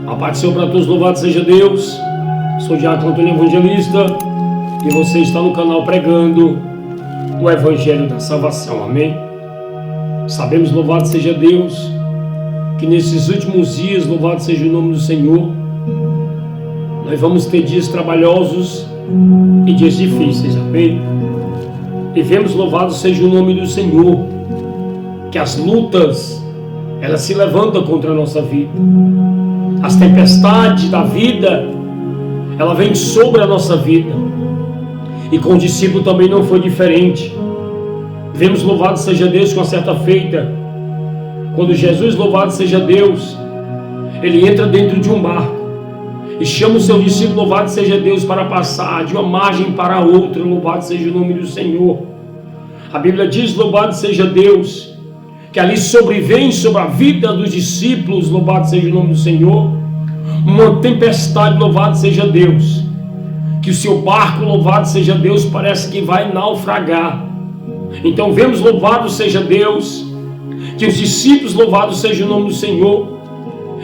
A paz do Senhor para todos, louvado seja Deus. Sou o Diácono Antônio Evangelista e você está no canal pregando o Evangelho da Salvação, amém? Sabemos, louvado seja Deus, que nesses últimos dias, louvado seja o nome do Senhor, nós vamos ter dias trabalhosos e dias difíceis, amém? E vemos, louvado seja o nome do Senhor, que as lutas, elas se levantam contra a nossa vida. As tempestades da vida, ela vem sobre a nossa vida. E com o discípulo também não foi diferente. Vemos, louvado seja Deus, com a certa feita, quando Jesus, louvado seja Deus, ele entra dentro de um barco e chama o seu discípulo, louvado seja Deus, para passar de uma margem para a outra, louvado seja o nome do Senhor. A Bíblia diz, louvado seja Deus, que ali sobrevém sobre a vida dos discípulos, louvado seja o nome do Senhor, uma tempestade, louvado seja Deus, que o seu barco, louvado seja Deus, parece que vai naufragar. Então vemos, louvado seja Deus, que os discípulos, louvado seja o nome do Senhor,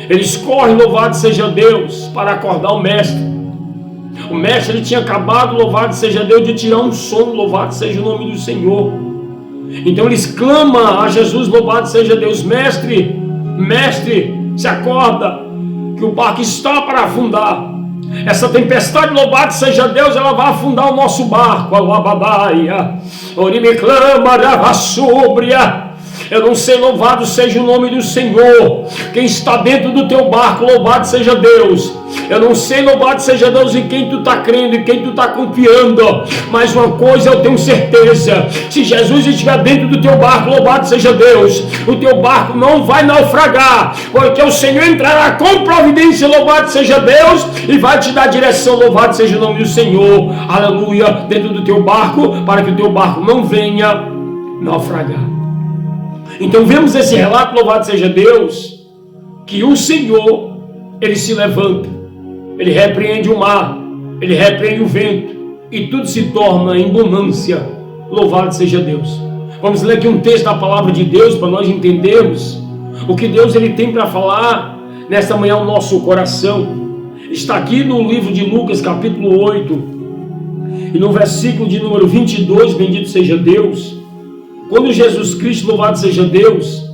eles correm, louvado seja Deus, para acordar o mestre. O mestre, ele tinha acabado, louvado seja Deus, de tirar um sono, louvado seja o nome do Senhor. Então eles clamam a Jesus, louvado seja Deus: mestre, mestre, se acorda, que o barco está para afundar. Essa tempestade, louvado seja Deus, ela vai afundar o nosso barco. Eu não sei, louvado seja o nome do Senhor, quem está dentro do teu barco, louvado seja Deus. Eu não sei, louvado seja Deus, em quem tu está crendo, em quem tu está confiando, mas uma coisa eu tenho certeza: se Jesus estiver dentro do teu barco, louvado seja Deus, o teu barco não vai naufragar, porque o Senhor entrará com providência, louvado seja Deus, e vai te dar direção, louvado seja o nome do Senhor, aleluia, dentro do teu barco, para que o teu barco não venha naufragar. Então vemos esse relato, louvado seja Deus, que o Senhor, ele se levanta, ele repreende o mar, ele repreende o vento, e tudo se torna em bonança, louvado seja Deus. Vamos ler aqui um texto da palavra de Deus, para nós entendermos o que Deus ele tem para falar nesta manhã ao nosso coração. Está aqui no livro de Lucas, capítulo 8, e no versículo de número 22, bendito seja Deus. Quando Jesus Cristo, louvado seja Deus,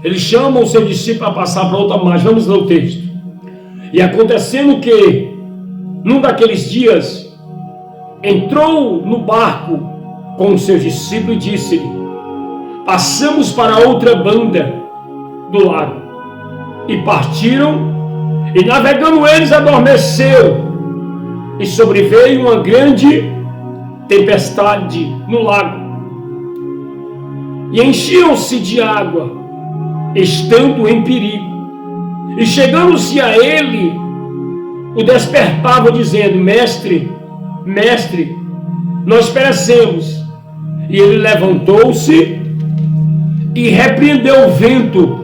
ele chama o seu discípulo a passar para outra margem. Vamos ler o texto. E acontecendo que, num daqueles dias, entrou no barco com os seus discípulos e disse-lhe: passamos para outra banda do lago. E partiram, e navegando eles adormeceu, e sobreveio uma grande tempestade no lago. E enchiam-se de água, estando em perigo. E chegando-se a ele, o despertavam, dizendo: mestre, mestre, nós perecemos. E ele levantou-se e repreendeu o vento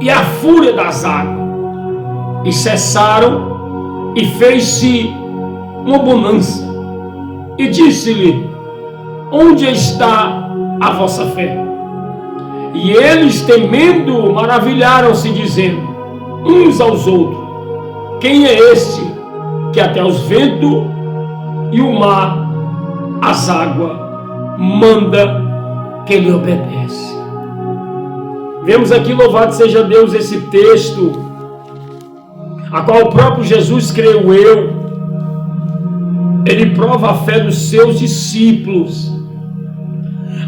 e a fúria das águas, e cessaram, e fez-se uma bonança. E disse-lhe: onde está a vossa fé? E eles, temendo, maravilharam-se, dizendo uns aos outros: quem é este que até os ventos e o mar, as águas, manda que lhe obedece? Vemos aqui, louvado seja Deus, esse texto, a qual o próprio Jesus, creio eu, ele prova a fé dos seus discípulos.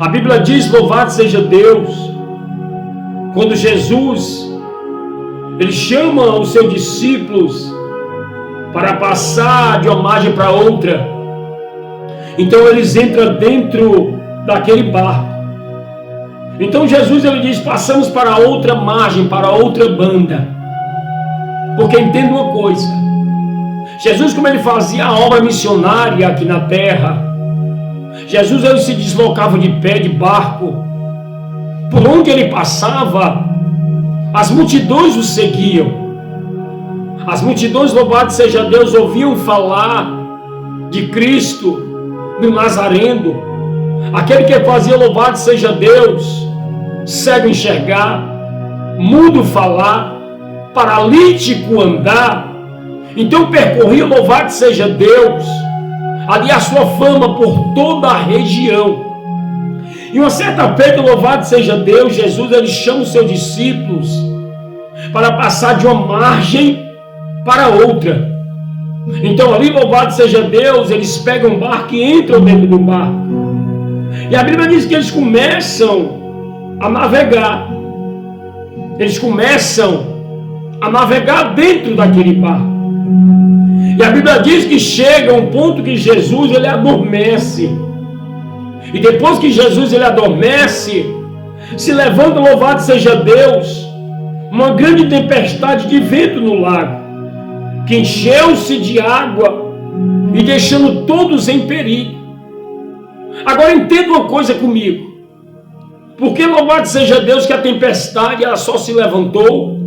A Bíblia diz, louvado seja Deus, quando Jesus, ele chama os seus discípulos para passar de uma margem para outra, então eles entram dentro daquele barco. Então Jesus, ele diz: passamos para outra margem, para outra banda. Porque entenda uma coisa, Jesus, como ele fazia a obra missionária aqui na terra, Jesus, ele se deslocava de pé, de barco. Por onde ele passava, as multidões o seguiam. As multidões, louvado seja Deus, ouviam falar de Cristo, do Nazareno, aquele que fazia, louvado seja Deus, cego enxergar, mudo falar, paralítico andar. Então percorria, louvado seja Deus, ali a sua fama por toda a região. E uma certa feita, louvado seja Deus, Jesus ele chama os seus discípulos para passar de uma margem para outra. Então ali, louvado seja Deus, eles pegam um barco e entram dentro do barco. E a Bíblia diz que eles começam a navegar. Eles começam a navegar dentro daquele barco. E a Bíblia diz que chega um ponto que Jesus ele adormece. E depois que Jesus ele adormece, se levanta, louvado seja Deus, uma grande tempestade de vento no lago, que encheu-se de água e deixando todos em perigo. Agora entenda uma coisa comigo. Porque louvado seja Deus que a tempestade ela só se levantou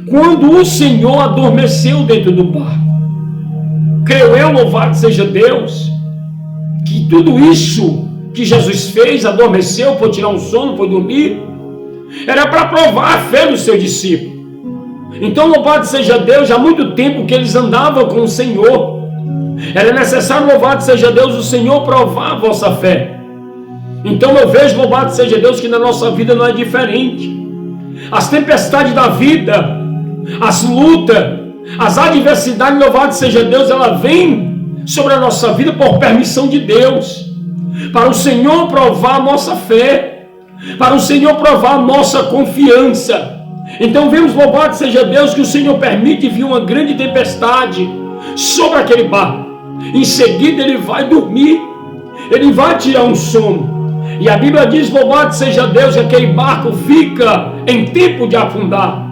quando o Senhor adormeceu dentro do barco. Creio eu, louvado seja Deus, que tudo isso que Jesus fez, adormeceu, foi tirar um sono, foi dormir, era para provar a fé do seu discípulo. Então, louvado seja Deus, há muito tempo que eles andavam com o Senhor. Era necessário, louvado seja Deus, o Senhor provar a vossa fé. Então eu vejo, louvado seja Deus, que na nossa vida não é diferente. As tempestades da vida, as lutas, as adversidades, louvado seja Deus, ela vem sobre a nossa vida por permissão de Deus, para o Senhor provar a nossa fé, para o Senhor provar a nossa confiança. Então vemos, louvado seja Deus, que o Senhor permite vir uma grande tempestade sobre aquele barco. Em seguida ele vai dormir, ele vai tirar um sono. E a Bíblia diz, louvado seja Deus, que aquele barco fica em tempo de afundar.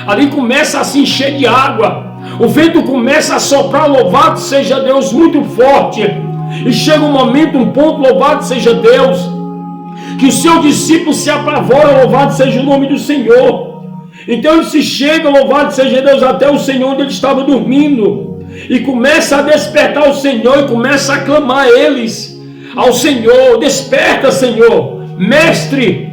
Ali começa a se encher de água, o vento começa a soprar, louvado seja Deus, muito forte. E chega um momento, um ponto, louvado seja Deus, que o seu discípulo se apavora, louvado seja o nome do Senhor. Então ele se chega, louvado seja Deus, até o Senhor onde ele estava dormindo, e começa a despertar o Senhor, e começa a clamar eles ao Senhor: desperta, Senhor, mestre,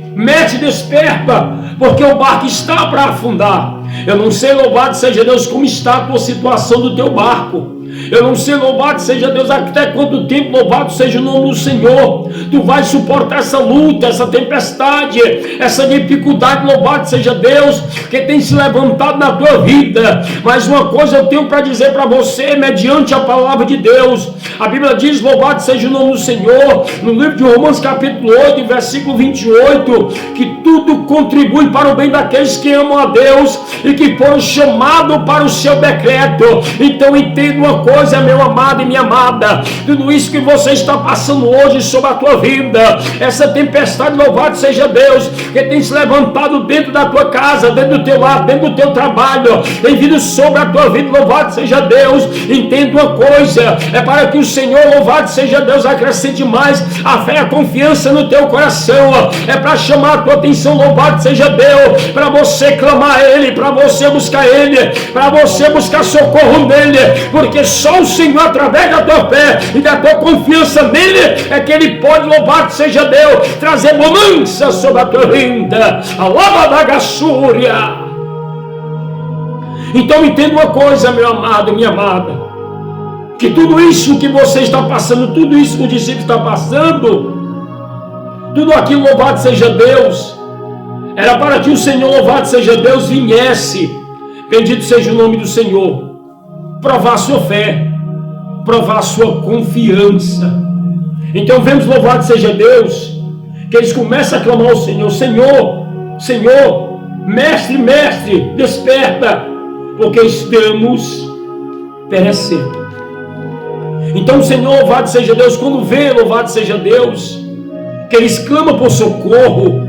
desperta, porque o barco está para afundar. Eu não sei, louvado seja Deus, como está a tua situação do teu barco. Eu não sei, louvado seja Deus, até quanto tempo, louvado seja o nome do Senhor, tu vais suportar essa luta, essa tempestade, essa dificuldade, louvado seja Deus, que tem se levantado na tua vida. Mas uma coisa eu tenho para dizer para você, mediante a palavra de Deus. A Bíblia diz, louvado seja o nome do Senhor, no livro de Romanos capítulo 8, versículo 28, que tudo contribui para o bem daqueles que amam a Deus e que foram chamados para o seu decreto. Então entenda uma coisa, meu amado e minha amada, tudo isso que você está passando hoje sobre a tua vida, essa tempestade, louvado seja Deus, que tem se levantado dentro da tua casa, dentro do teu lar, dentro do teu trabalho, tem vindo sobre a tua vida, louvado seja Deus. Entenda uma coisa, é para que o Senhor, louvado seja Deus, acrescente mais a fé e a confiança no teu coração, é para chamar a tua atenção, louvado seja Deus, para você clamar a Ele, para você buscar Ele, para você buscar socorro nele, porque só o Senhor, através da tua fé e da tua confiança nele, é que Ele pode, louvado seja Deus, trazer bonança sobre a tua vida. Alaba da gassúria. Então entenda uma coisa, meu amado, minha amada, que tudo isso que você está passando, tudo isso que o discípulo está passando, tudo aquilo, louvado seja Deus, era para que o Senhor, louvado seja Deus, viesse, bendito seja o nome do Senhor, provar a sua fé, provar a sua confiança. Então vemos, louvado seja Deus, que eles começam a clamar ao Senhor: Senhor, Senhor, mestre, desperta, porque estamos perecendo. Então o Senhor, louvado seja Deus, quando vê, louvado seja Deus, que eles clamam por socorro,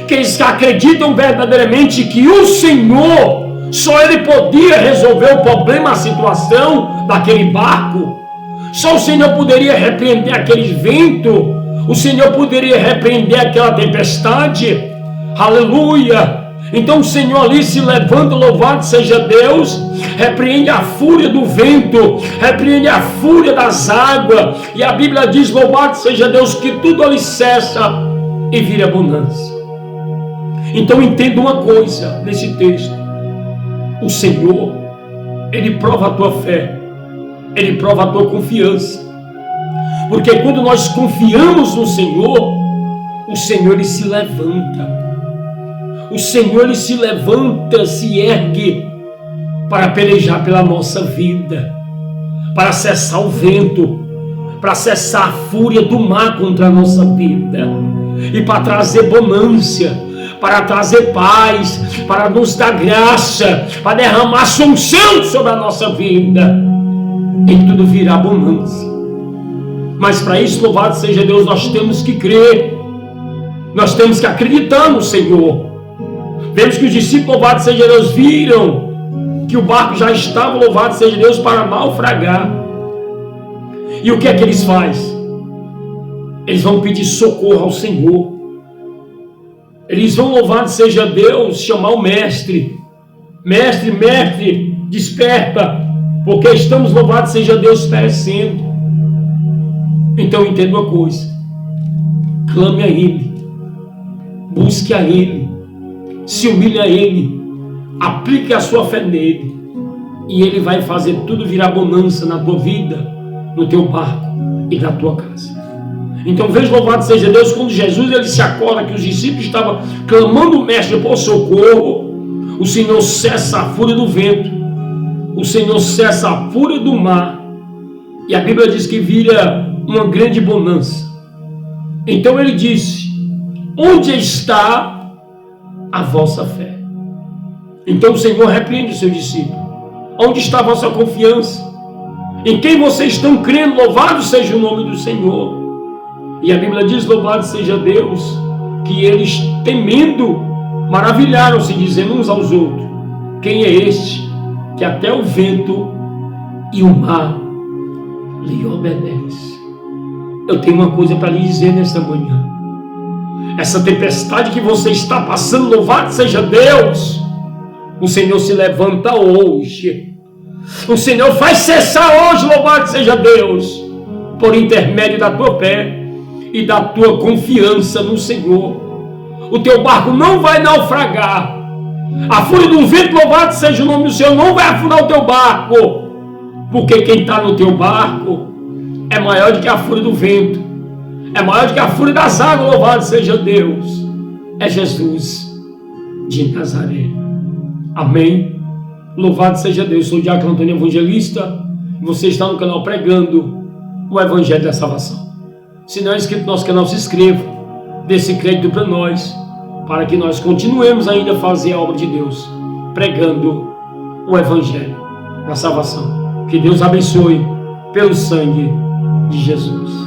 que eles acreditam verdadeiramente que o Senhor, só Ele podia resolver o problema, a situação daquele barco. Só o Senhor poderia repreender aquele vento, o Senhor poderia repreender aquela tempestade. Aleluia! Então o Senhor ali se levanta, louvado seja Deus, repreende a fúria do vento, repreende a fúria das águas, e a Bíblia diz, louvado seja Deus, que tudo ali cessa e vira abundância. Então entenda uma coisa nesse texto: o Senhor, Ele prova a tua fé, Ele prova a tua confiança. Porque quando nós confiamos no Senhor, o Senhor Ele se levanta. O Senhor Ele se levanta, se ergue para pelejar pela nossa vida, para cessar o vento, para cessar a fúria do mar contra a nossa vida e para trazer bonança, para trazer paz, para nos dar graça, para derramar sua unção sobre a nossa vida, e tudo virá bonança. Mas para isso, louvado seja Deus, nós temos que crer, nós temos que acreditar no Senhor. Vemos que os discípulos, louvado seja Deus, viram que o barco já estava, louvado seja Deus, para naufragar. E o que é que eles fazem? Eles vão pedir socorro ao Senhor. Eles vão, louvado seja Deus, chamar o mestre. Mestre, mestre, desperta, porque estamos, louvado seja Deus, perecendo. Então entenda uma coisa: clame a Ele, busque a Ele, se humilhe a Ele, aplique a sua fé nele, e Ele vai fazer tudo virar bonança na tua vida, no teu barco e na tua casa. Então veja, louvado seja Deus, quando Jesus ele se acorda que os discípulos estavam clamando o mestre por socorro, o Senhor cessa a fúria do vento, o Senhor cessa a fúria do mar, e a Bíblia diz que vira uma grande bonança. Então ele disse: onde está a vossa fé? Então o Senhor repreende o seu discípulo: onde está a vossa confiança? Em quem vocês estão crendo? Louvado seja o nome do Senhor. E a Bíblia diz, louvado seja Deus, que eles, temendo, maravilharam-se, dizendo uns aos outros: quem é este que até o vento e o mar lhe obedece? Eu tenho uma coisa para lhe dizer nesta manhã: essa tempestade que você está passando, louvado seja Deus, o Senhor se levanta hoje. O Senhor faz cessar hoje, louvado seja Deus, por intermédio da tua fé e da tua confiança no Senhor. O teu barco não vai naufragar. A fúria do vento, louvado seja o nome do Senhor, não vai afundar o teu barco, porque quem está no teu barco é maior do que a fúria do vento, é maior do que a fúria das águas, louvado seja Deus. É Jesus de Nazaré. Amém. Louvado seja Deus. Sou o Diácono Antônio Evangelista. Você está no canal pregando o Evangelho da Salvação. Se não é inscrito no nosso canal, se inscreva, dê esse crédito para nós, para que nós continuemos ainda a fazer a obra de Deus, pregando o Evangelho da Salvação. Que Deus abençoe pelo sangue de Jesus.